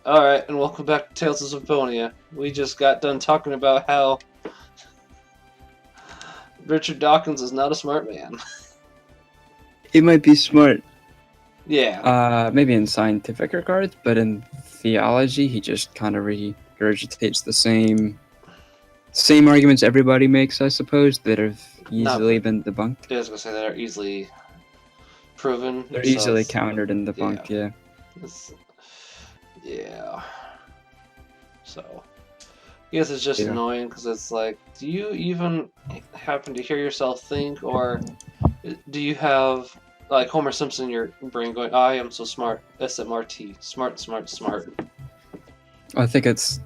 Alright, and welcome back to Tales of Symphonia. We just got done talking about how Richard Dawkins is not a smart man. He might be smart, Yeah. maybe in scientific regards, but in theology, he just kind of regurgitates the same arguments everybody makes, I suppose, that have easily been debunked. I was gonna say that are easily proven. They're easily countered and debunked, yeah. Yeah. So, I guess it's just annoying because it's like, do you even happen to hear yourself think, or do you have like Homer Simpson in your brain going, I am so smart, SMRT, smart, smart, smart? I think it's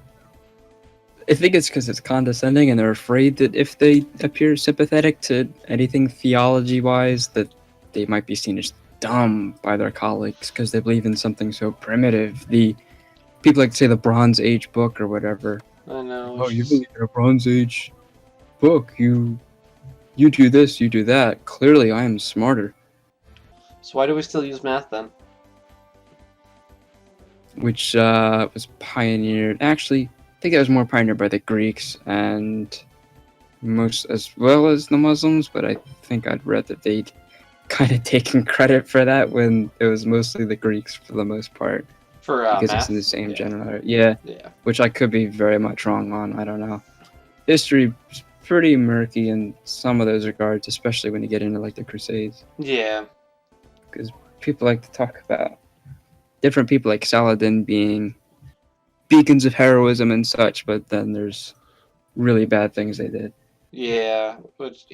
because it's condescending and they're afraid that if they appear sympathetic to anything theology-wise, that they might be seen as dumb by their colleagues because they believe in something so primitive. The people like to say the Bronze Age book or whatever. I know. Oh, you believe in a Bronze Age book? You do this, you do that. Clearly, I am smarter. So why do we still use math then? Which was pioneered. Actually, I think it was more pioneered by the Greeks and most as well as the Muslims. But I think I'd read that they'd kind of taken credit for that when it was mostly the Greeks for the most part. For because math? It's in the same general. Yeah. Which I could be very much wrong on. I don't know. History is pretty murky in some of those regards, especially when you get into like the Crusades. Yeah. Because people like to talk about different people like Saladin being beacons of heroism and such, but then there's really bad things they did. Yeah, that's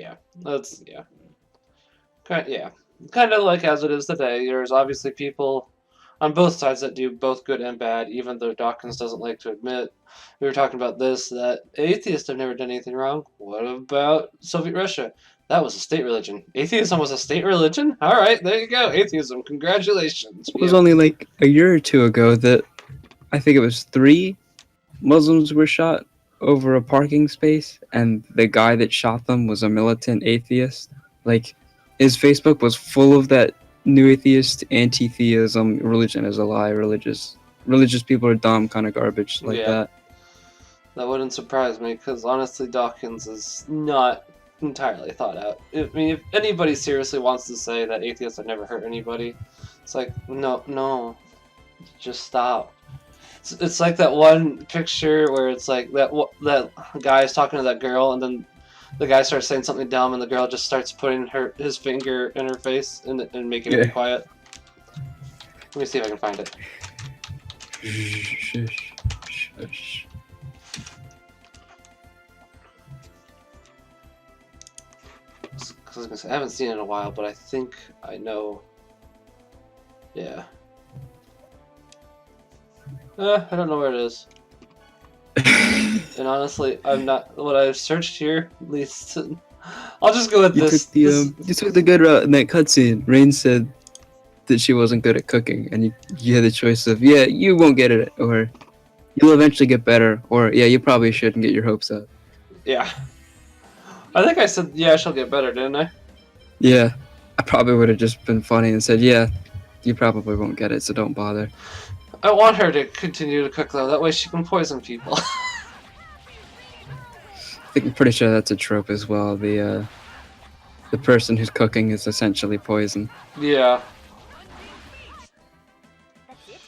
kind of like as it is today. There's obviously people on both sides that do both good and bad, even though Dawkins doesn't like to admit. We were talking about this, that atheists have never done anything wrong. What about Soviet Russia? That was a state religion. Atheism was a state religion? Alright, there you go. Atheism. Congratulations. It was only like a year or two ago that I think it was 3 Muslims were shot over a parking space, and the guy that shot them was a militant atheist. Like, his Facebook was full of that new atheist, anti-theism, religion is a lie, religious people are dumb kind of garbage like that. That wouldn't surprise me, because honestly, Dawkins is not entirely thought out. If anybody seriously wants to say that atheists have never hurt anybody, it's like, no, just stop. It's like that one picture where it's like that guy is talking to that girl, and then the guy starts saying something dumb, and the girl just starts putting his finger in her face and making her be quiet. Let me see if I can find it. Shush. I was gonna say, I haven't seen it in a while, but I think I know. Yeah. I don't know where it is. And honestly, I'm not. What I've searched here leads to. I'll just go with this. You took the good route in that cutscene. Rain said that she wasn't good at cooking, and you had the choice of, yeah, you won't get it, or you'll eventually get better, or yeah, you probably shouldn't get your hopes up. Yeah. I think I said, yeah, she'll get better, didn't I? Yeah. I probably would have just been funny and said, yeah, you probably won't get it, so don't bother. I want her to continue to cook, though. That way she can poison people. I'm pretty sure that's a trope as well. The person who's cooking is essentially poison. Yeah. That's it.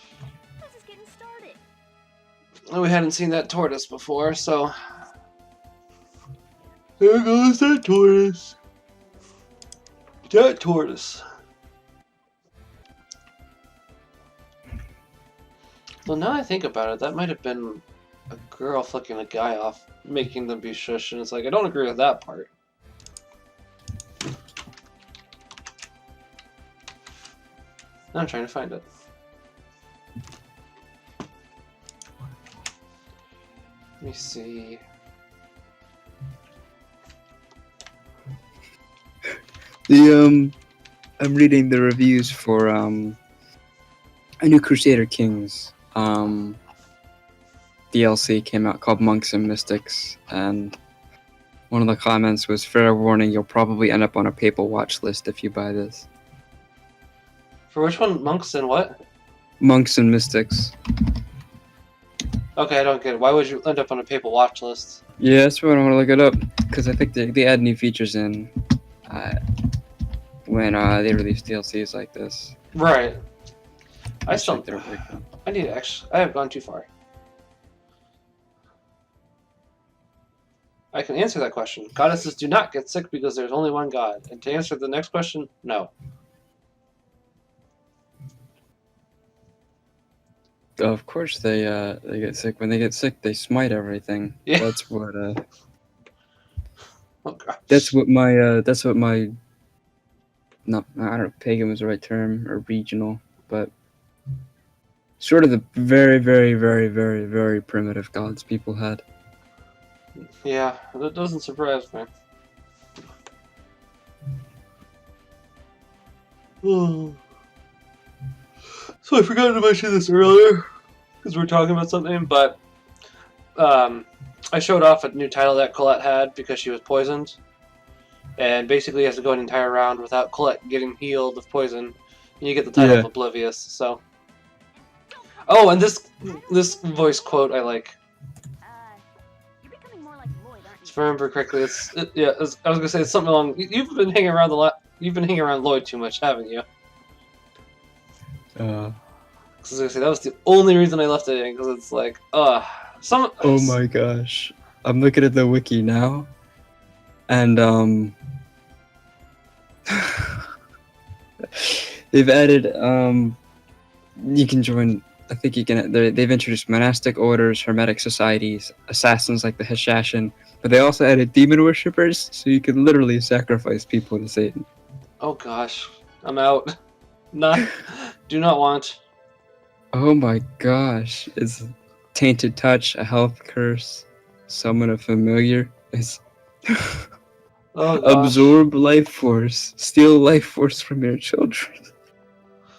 This is getting started. We hadn't seen that tortoise before, so... There goes that tortoise. That tortoise. Well, now I think about it, that might have been a girl flicking a guy off, making them be shush, and it's like, I don't agree with that part. Now I'm trying to find it. Let me see. I'm reading the reviews for a new Crusader Kings DLC came out called Monks and Mystics, and one of the comments was, fair warning, you'll probably end up on a papal watch list if you buy this. For which one? Monks and what? Monks and Mystics. Okay, I don't get it. Why would you end up on a papal watch list? Yeah, that's what I want to look it up because I think they add new features in when they release DLCs like this. Right. I Check still. their breakdown. I need to actually. I have gone too far. I can answer that question. Goddesses do not get sick because there's only one god. And to answer the next question, no. Of course they get sick. When they get sick, they smite everything. Yeah. That's what Oh god. that's what my not I don't know if pagan was the right term or regional, but sort of the very, very, very, very, very primitive gods people had. Yeah, that doesn't surprise me. So I forgot to mention this earlier because we were talking about something, but I showed off a new title that Colette had because she was poisoned, and basically you have to go an entire round without Colette getting healed of poison, and you get the title of Oblivious. So, oh, and this voice quote I like. You're becoming more like Lloyd, aren't you? If I remember correctly, I was gonna say it's something along. You've been hanging around You've been hanging around Lloyd too much, haven't you? I was gonna say that was the only reason I left it in because it's like, some. Oh my gosh, I'm looking at the wiki now, and they've added you can join. I think you can. They've introduced monastic orders, hermetic societies, assassins like the Hashashin, but they also added demon worshippers, so you can literally sacrifice people to Satan. Oh gosh, I'm out. Do not want. Oh my gosh, it's tainted touch, a health curse, summon a familiar. It's Oh gosh. absorb life force, steal life force from your children.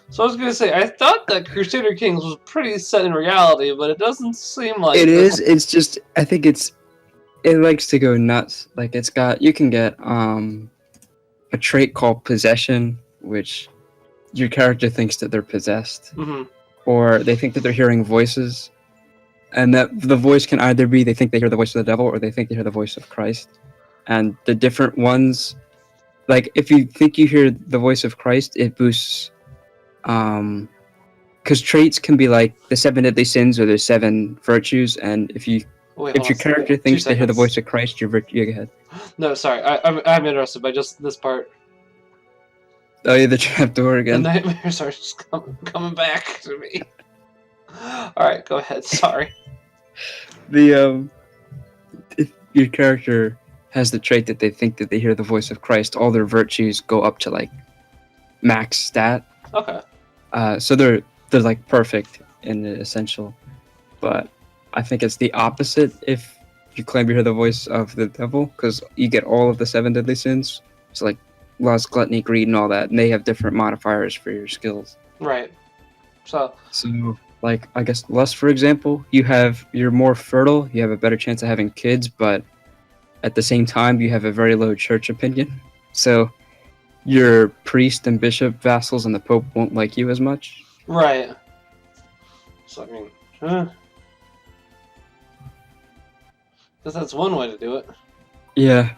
So I was gonna say, I thought that Crusader Kings was pretty set in reality, but it doesn't seem like It is. It's just. I think it likes to go nuts. Like you can get a trait called possession, which your character thinks that they're possessed, or they think that they're hearing voices, and that the voice can either be they think they hear the voice of the devil, or they think they hear the voice of Christ. And the different ones, like if you think you hear the voice of Christ, it boosts. Because traits can be like the 7 deadly sins or the 7 virtues, and if your character thinks they hear the voice of Christ, your virtue. Go ahead. No, sorry, I'm interested by just this part. Oh yeah, the trapdoor again. The nightmares are just coming back to me. All right, go ahead. Sorry. If your character has the trait that they think that they hear the voice of Christ, all their virtues go up to like max stat. Okay. So they're like perfect in the essential, but I think it's the opposite if you claim you hear the voice of the devil, because you get all of the 7 deadly sins. It's like lust, gluttony, greed, and all that, and they have different modifiers for your skills. Right. So like I guess lust, for example, you're more fertile, you have a better chance of having kids, but at the same time you have a very low church opinion. So your priest and bishop vassals and the pope won't like you as much. Right. So I mean, guess that's one way to do it. Yeah.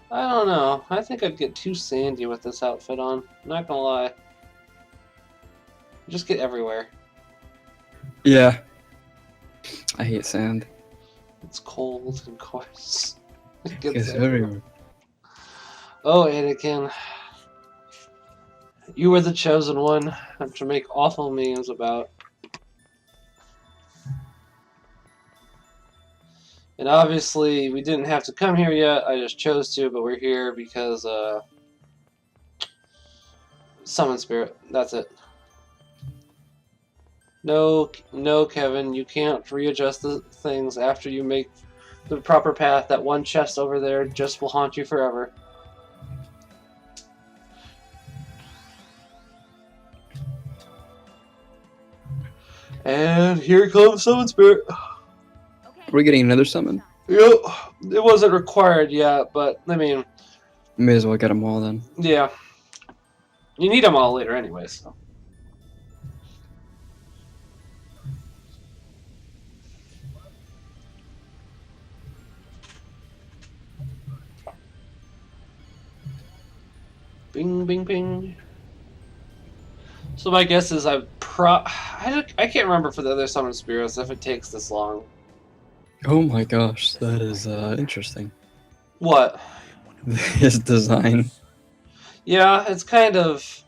I don't know. I think I'd get too sandy with this outfit on. Not gonna lie. Just get everywhere. Yeah. I hate sand. It's cold and coarse. It It's gets everywhere. Oh, Anakin. You were the chosen one to make awful memes about. And obviously, we didn't have to come here yet. I just chose to, but we're here because, summon spirit. That's it. No, Kevin, you can't readjust the things after you make the proper path. That one chest over there just will haunt you forever. And here comes summon spirit. We're getting another summon. Yep, it wasn't required yet, but I mean, May as well get them all then. yeah, you need them all later, anyways. So. Bing, bing, bing. So my guess is I can't remember for the other summon spirits if it takes this long. Oh my gosh, that is interesting. What? His design. Yeah, it's kind of...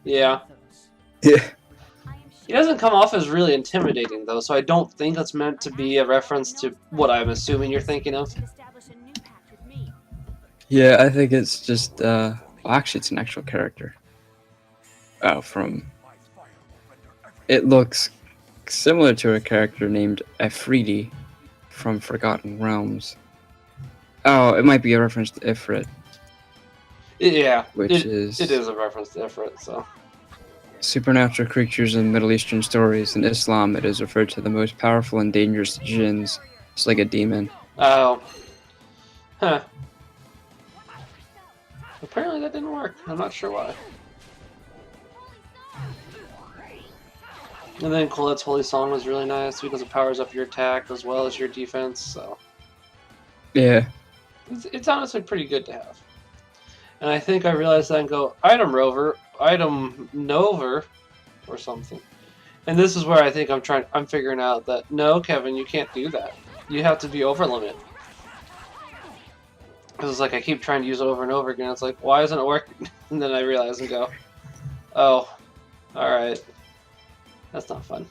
Yeah. Yeah. He doesn't come off as really intimidating, though, so I don't think that's meant to be a reference to what I'm assuming you're thinking of. Yeah, I think it's just, well, actually, it's an actual character. Oh, it looks similar to a character named Efridi from Forgotten Realms. Oh, it might be a reference to Ifrit. Yeah, Which it is is a reference to Ifrit, so... supernatural creatures in Middle Eastern stories. In Islam, it is referred to the most powerful and dangerous jinns. It's like a demon. Oh. Huh. Apparently that didn't work. I'm not sure why. And then Colette's Holy Song was really nice because it powers up your attack as well as your defense, so... Yeah. It's honestly pretty good to have. And I think I realized that and go, Item Rover, Item Nover, or something. And this is where I think I'm figuring out that, no, Kevin, you can't do that. You have to be over limit. Because it's like I keep trying to use it over and over again. It's like, why isn't it working? And then I realize and go, oh, alright. That's not fun.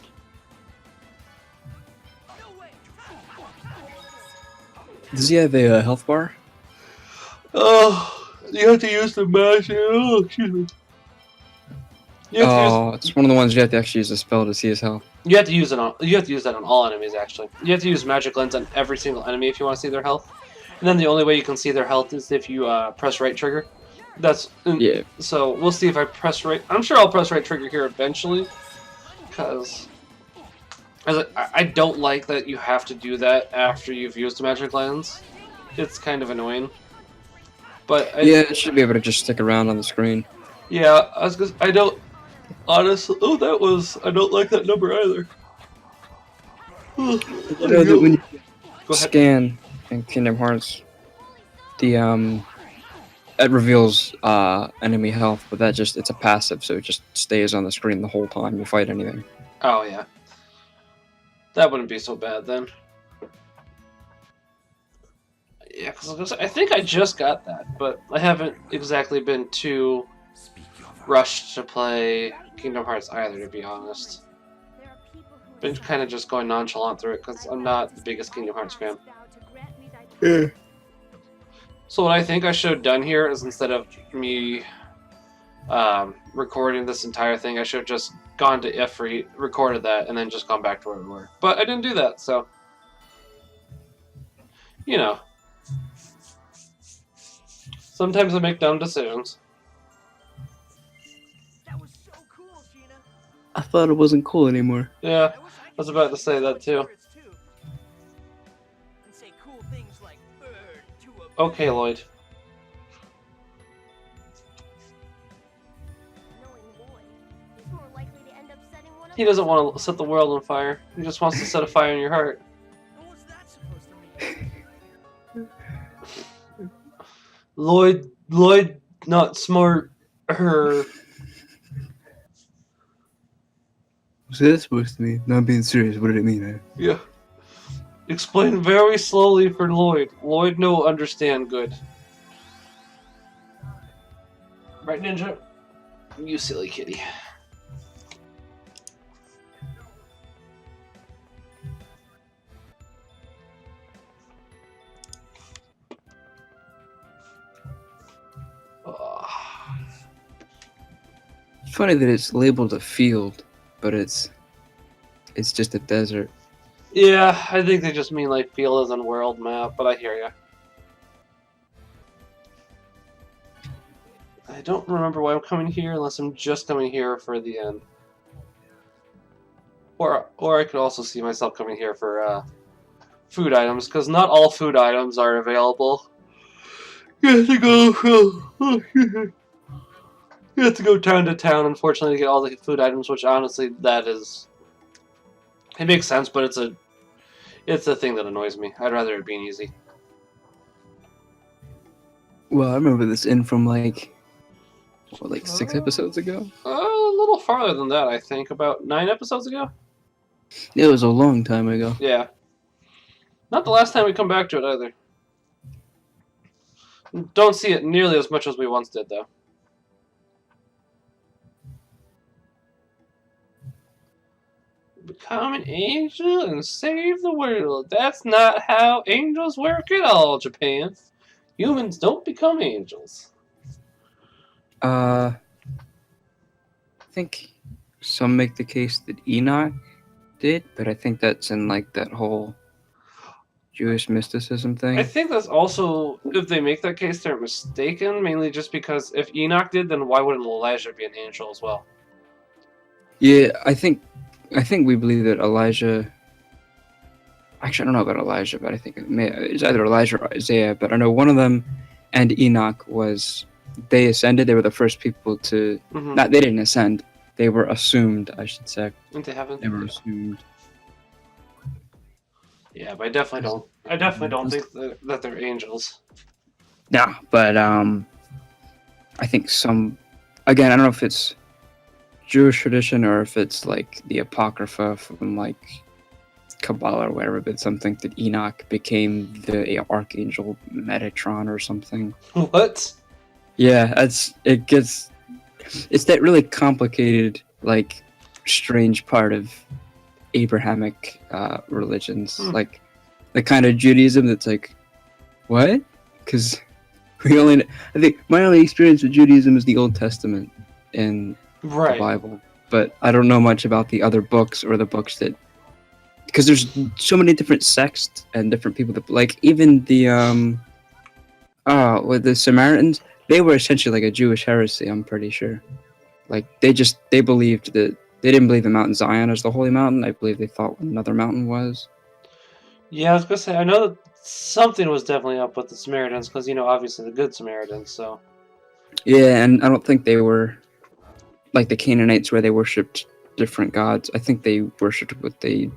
Does he have a health bar? Oh, you have to use the magic. Oh, excuse me. It's one of the ones you have to actually use a spell to see his health. You have to use it on. You have to use that on all enemies. Actually, you have to use Magic Lens on every single enemy if you want to see their health. And then the only way you can see their health is if you press right trigger. Yeah. So we'll see if I press right. I'm sure I'll press right trigger here eventually, because I don't like that you have to do that after you've used Magic Lens. It's kind of annoying. But it should be able to just stick around on the screen. Yeah, I don't honestly. Oh, I don't like that number either. You know that when you scan in Kingdom Hearts, it reveals enemy health, but it's a passive, so it just stays on the screen the whole time you fight anything. Oh yeah, that wouldn't be so bad then. Yeah, because I think I just got that, but I haven't exactly been too rushed to play Kingdom Hearts either, to be honest. Been kind of just going nonchalant through it because I'm not the biggest Kingdom Hearts fan. Yeah. So what I think I should have done here is instead of me recording this entire thing, I should have just gone to Ifrit, recorded that, and then just gone back to where we were. But I didn't do that, so... You know. Sometimes I make dumb decisions. That was so cool, Gina. I thought it wasn't cool anymore. Yeah, I was about to say that too. Okay, Lloyd. He doesn't want to set the world on fire. He just wants to set a fire in your heart. What's that supposed to mean? Lloyd, not smart. Her. What's that supposed to mean? Not being serious. What did it mean? Yeah. Explain very slowly for Lloyd. Lloyd no understand good. Right, Ninja? You silly kitty. It's funny that it's labeled a field, but it's just a desert. Yeah, I think they just mean like field as in world map, but I hear ya. I don't remember why I'm coming here unless I'm just coming here for the end. Or I could also see myself coming here for food items, because not all food items are available. You have to go you have to go town to town, unfortunately, to get all the food items, which honestly, it makes sense, but it's a thing that annoys me. I'd rather it being easy. Well, I remember this inn from like what, like 6 episodes ago? A little farther than that, I think. About 9 episodes ago? It was a long time ago. Yeah. Not the last time we come back to it, either. Don't see it nearly as much as we once did, though. Become an angel and save the world. That's not how angels work at all, Japan. Humans don't become angels. I think some make the case that Enoch did, but I think that's in like that whole Jewish mysticism thing. I think that's also, if they make that case, they're mistaken, mainly just because if Enoch did, then why wouldn't Elijah be an angel as well? Yeah, I think we believe that Elijah. Actually, I don't know about Elijah, but I think it's either Elijah or Isaiah. But I know one of them and Enoch was they ascended. They were the first people to. Mm-hmm. Not they didn't ascend. They were assumed, I should say. They haven't. They were assumed. Yeah, but I definitely don't think that they're angels. Yeah, but I think some. Again, I don't know if it's Jewish tradition or if it's like the Apocrypha from like Kabbalah or whatever, but something that Enoch became the archangel Metatron or something. What? Yeah, it's that really complicated, like strange part of Abrahamic religions, like the kind of Judaism that's like, what? Because I think my only experience with Judaism is the Old Testament and the Bible, but I don't know much about the other books or the books that, because there's so many different sects and different people that, like even the with the Samaritans, they were essentially like a Jewish heresy, I'm pretty sure. Like they believed that they didn't believe the Mountain Zion is the holy mountain. I believe they thought another mountain was. Yeah, I was gonna say, I know that something was definitely up with the Samaritans, because, obviously the good Samaritans, so. Yeah, and I don't think they were like the Canaanites where they worshipped different gods. I think they worshipped what they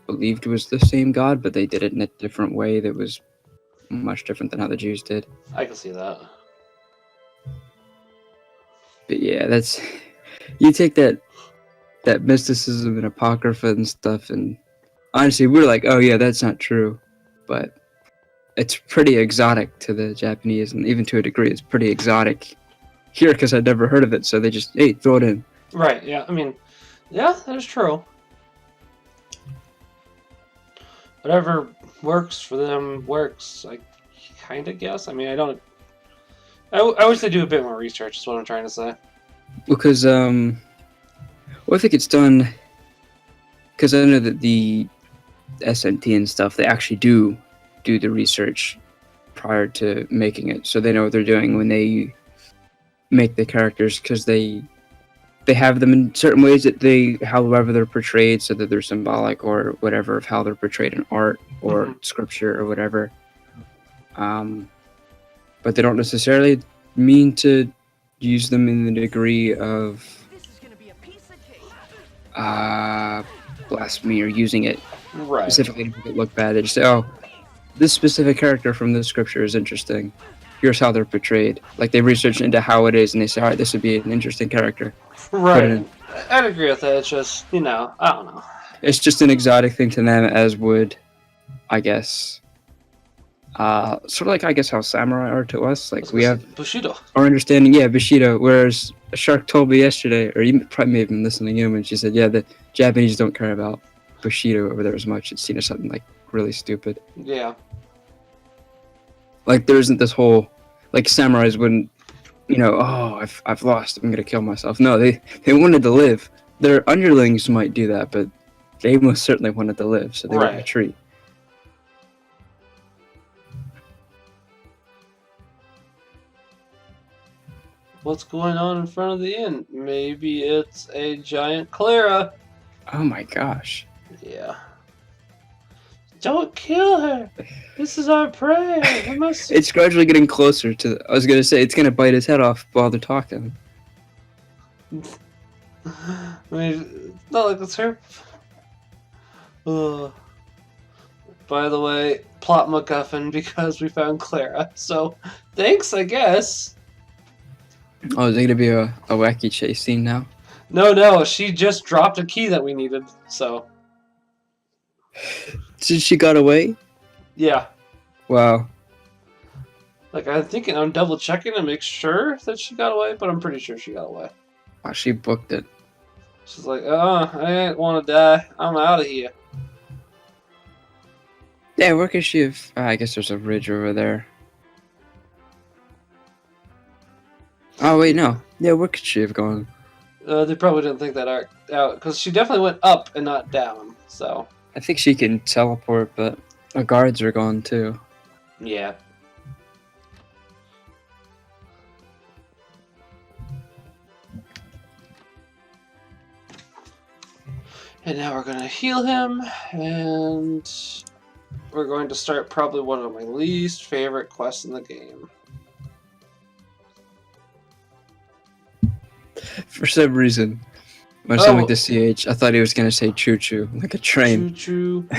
believed was the same God, but they did it in a different way that was much different than how the Jews did. I can see that. But yeah, that's, you take that mysticism and Apocrypha and stuff, and honestly, we're like, oh yeah, that's not true, but it's pretty exotic to the Japanese, and even to a degree, it's pretty exotic here because I'd never heard of it. So they just, hey, throw it in. Right. Yeah. I mean, yeah, that is true. Whatever works for them works. I kind of guess. I mean, I don't. I wish they do a bit more research. Is what I'm trying to say. Because well, I think it's done. Because I know that the SNT and stuff, they actually do the research prior to making it, so they know what they're doing when they make the characters, because they have them in certain ways that however they're portrayed, so that they're symbolic or whatever of how they're portrayed in art or scripture or whatever. But they don't necessarily mean to use them in the degree of blasphemy or using it specifically to make it look bad. They just say, oh, this specific character from this scripture is interesting. Here's how they're portrayed. Like they research into how it is, and they say, all right, this would be an interesting character. Right. I'd agree with that. It's just, I don't know. It's just an exotic thing to them, as would, I guess, sort of like, I guess, how samurai are to us. Like we have Bushido. Our understanding, yeah, Bushido. Whereas a shark told me yesterday, or you probably may have been listening to him, and she said, yeah, the Japanese don't care about Bushido over there as much. It's seen as something like really stupid. Yeah. Like there isn't this whole, like samurais wouldn't, oh, I've lost, I'm gonna kill myself. No, they wanted to live. Their underlings might do that, but they most certainly wanted to live, so they would retreat. What's going on in front of the inn? Maybe it's a giant Clara. Oh my gosh. Yeah. Don't kill her. This is our prayer. It's gradually getting closer to. I was gonna say it's gonna bite his head off while they're talking. I mean, it's not like it's her. By the way, plot MacGuffin because we found Clara. So, thanks, I guess. Oh, is it gonna be a wacky chase scene now? No, she just dropped a key that we needed, so Since she got away? yeah. Wow. Like, I'm double checking to make sure that she got away, but I'm pretty sure she got away. Wow, she booked it. She's like, I ain't want to die. I'm out of here. Yeah, where could she have... I guess there's a ridge over there. Oh, wait, no. Yeah, where could she have gone? They probably didn't think that out, because she definitely went up and not down, so. I think she can teleport, but the guards are gone too. Yeah. And now we're gonna heal him, and we're going to start probably one of my least favorite quests in the game. For some reason, when I sounded like the CH, I thought he was gonna say choo choo, like a train. Choo choo.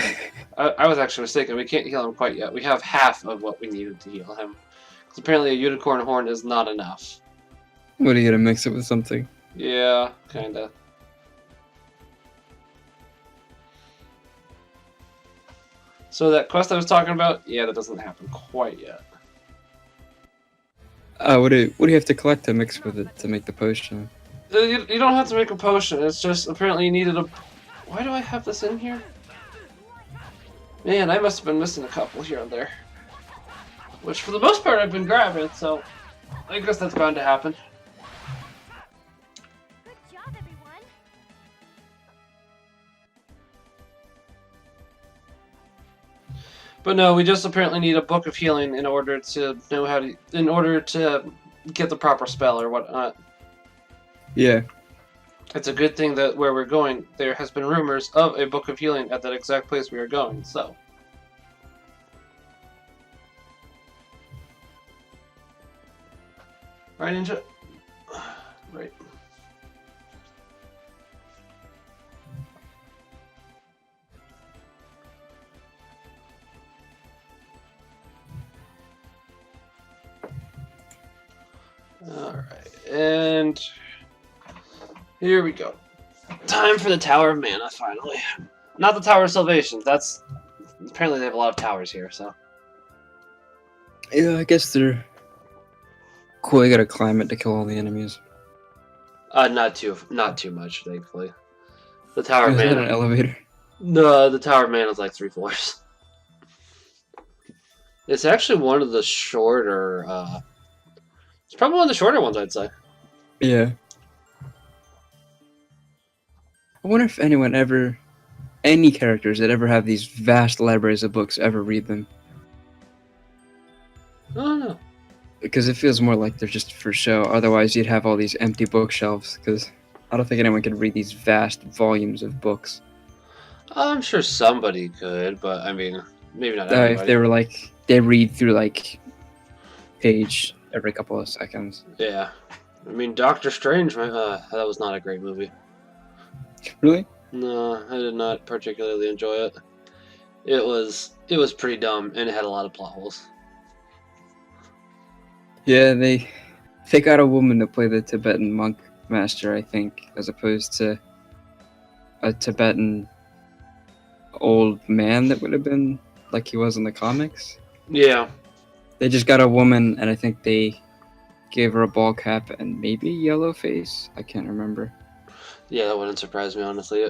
I was actually mistaken. We can't heal him quite yet. We have half of what we needed to heal him. Because apparently a unicorn horn is not enough. What, are you gonna mix it with something? Yeah, kinda. So that quest I was talking about, yeah, that doesn't happen quite yet. What do you have to collect to mix with it to make the potion? You don't have to make a potion. It's just apparently you needed a. Why do I have this in here? Man, I must have been missing a couple here and there. Which for the most part I've been grabbing, so I guess that's bound to happen. Good job, everyone. But no, we just apparently need a book of healing in order to know how to, in order to get the proper spell or whatnot. Yeah. It's a good thing that where we're going, there has been rumors of a book of healing at that exact place we are going, so. Right, Ninja? Right. Alright, and here we go. Time for the Tower of Mana, finally. Not the Tower of Salvation, that's... Apparently they have a lot of towers here, so... Yeah, I guess they're cool. You gotta climb it to kill all the enemies. Not too much, thankfully. The Tower of Is that Mana... an elevator? No, the Tower of Mana is like 3 floors. It's actually one of the shorter, it's probably one of the shorter ones, I'd say. Yeah. I wonder if any characters that ever have these vast libraries of books ever read them. I don't know. Because it feels more like they're just for show. Otherwise, you'd have all these empty bookshelves. Because I don't think anyone could read these vast volumes of books. I'm sure somebody could, but I mean, maybe not everybody. If they were like, they read through like page every couple of seconds. Yeah. I mean, Doctor Strange, that was not a great movie. Really? No, I did not particularly enjoy it. It was pretty dumb, and it had a lot of plot holes. Yeah, they got a woman to play the Tibetan monk master, I think, as opposed to a Tibetan old man that would have been like he was in the comics. Yeah. They just got a woman, and I think they gave her a ball cap and maybe yellow face. I can't remember. Yeah, that wouldn't surprise me, honestly. I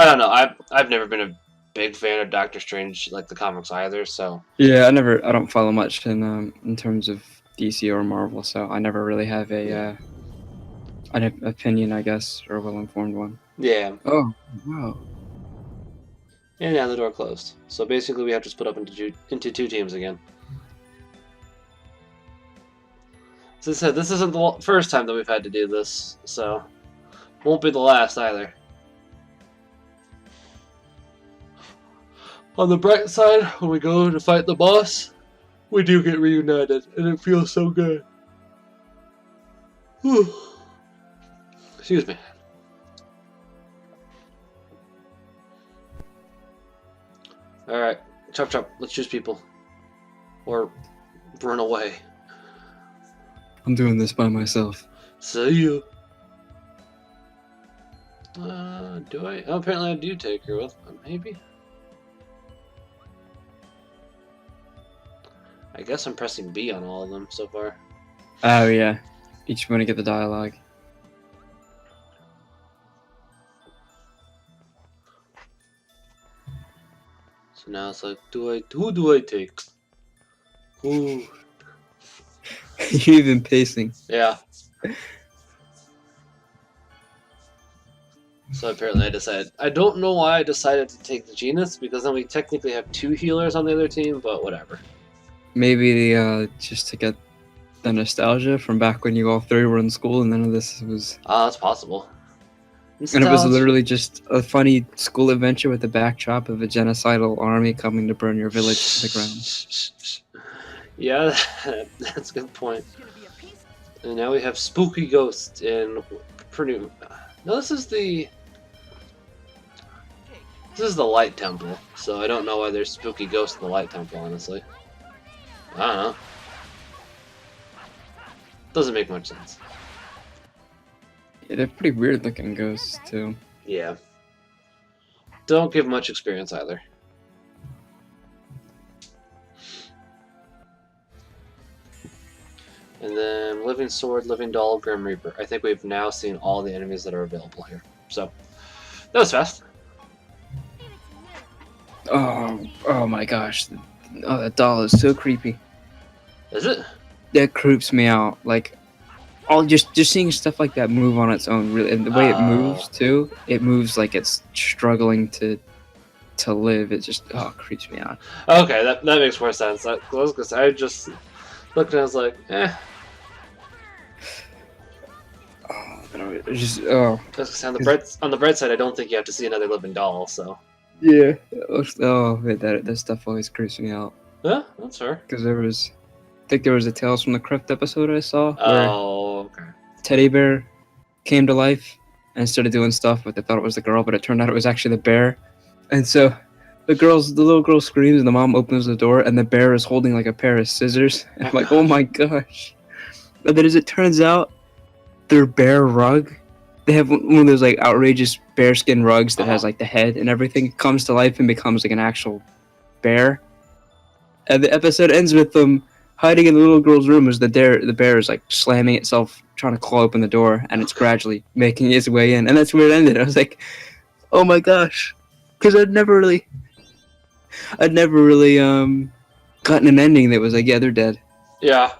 don't know. I've never been a big fan of Doctor Strange, like the comics either. So Yeah, I don't follow much in terms of DC or Marvel, so I never really have an opinion, I guess, or a well-informed one. yeah. Oh, wow. And now the door closed. So basically, we have to split up into 2 teams again. As I said, this isn't the first time that we've had to do this, so won't be the last either. On the bright side, when we go to fight the boss, we do get reunited, and it feels so good. Whew. Excuse me. Alright, chop chop, let's choose people. Or run away. I'm doing this by myself. See you. Do I? Oh, apparently I do take her with me. Maybe. I guess I'm pressing B on all of them so far. Oh yeah, each one to get the dialogue. So now it's like, who do I take? Who? You're even pacing. Yeah. So apparently I decided. I don't know why I decided to take the Genus, because then we technically have 2 healers on the other team, but whatever. Maybe just to get the nostalgia from back when you all three were in school, and none of this was. Ah, that's possible. And it was Nostalgia. literally just a funny school adventure with the backdrop of a genocidal army coming to burn your village to the ground. Yeah, that's a good point. It's gonna be a piece. And now we have Spooky Ghost in pretty. No, this is the Light Temple. So I don't know why there's Spooky Ghost in the Light Temple. Honestly, I don't know. Doesn't make much sense. Yeah, they're pretty weird looking ghosts too. Yeah. Don't give much experience either. And then Living Sword, Living Doll, Grim Reaper. I think we've now seen all the enemies that are available here. So, that was fast. Oh my gosh. Oh, that doll is so creepy. Is it? That creeps me out. Like, all just seeing stuff like that move on its own, really, and the way it moves too. It moves like it's struggling to live. It just creeps me out. Okay, that makes more sense. I was gonna say, I just looked and I was like, eh. I was gonna say, on the bright side, I don't think you have to see another living doll. So. Yeah. That stuff always creeps me out. Yeah, that's fair. Because I think there was a Tales from the Crypt episode I saw where Oh, okay. teddy bear came to life and started doing stuff, but they thought it was the girl, but it turned out it was actually the bear. And so the little girl screams, and the mom opens the door, and the bear is holding like a pair of scissors. And I'm like, oh my gosh! But then, as it turns out, their bear rug. They have one of those like outrageous bearskin rugs that has like the head and everything, comes to life and becomes like an actual bear. And the episode ends with them hiding in the little girl's room as the bear is like slamming itself, trying to claw open the door, and it's gradually making its way in. And that's where it ended. I was like, oh my gosh, because I'd never really gotten an ending that was like, yeah, they're dead. Yeah.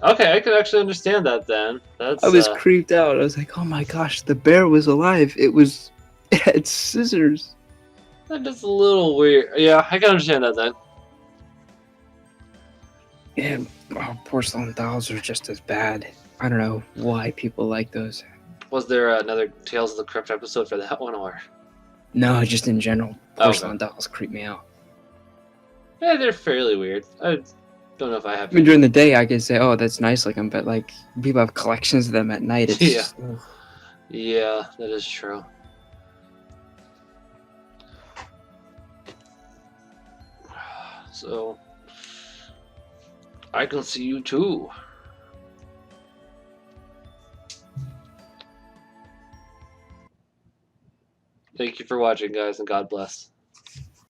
Okay, I can actually understand that then. That's. I was creeped out. I was like, oh my gosh, the bear was alive. It had scissors. That is a little weird. Yeah, I can understand that then. Yeah, porcelain dolls are just as bad. I don't know why people like those. Was there another Tales of the Crypt episode for that one, or? No, just in general, porcelain Okay. dolls creep me out. Yeah, they're fairly weird. I don't know if I have. I mean, during the day, I could say, oh, that's nice looking, but like, people have collections of them at night. It's Yeah. just, ugh. Yeah, that is true. So, I can see you too. Thank you for watching, guys, and God bless.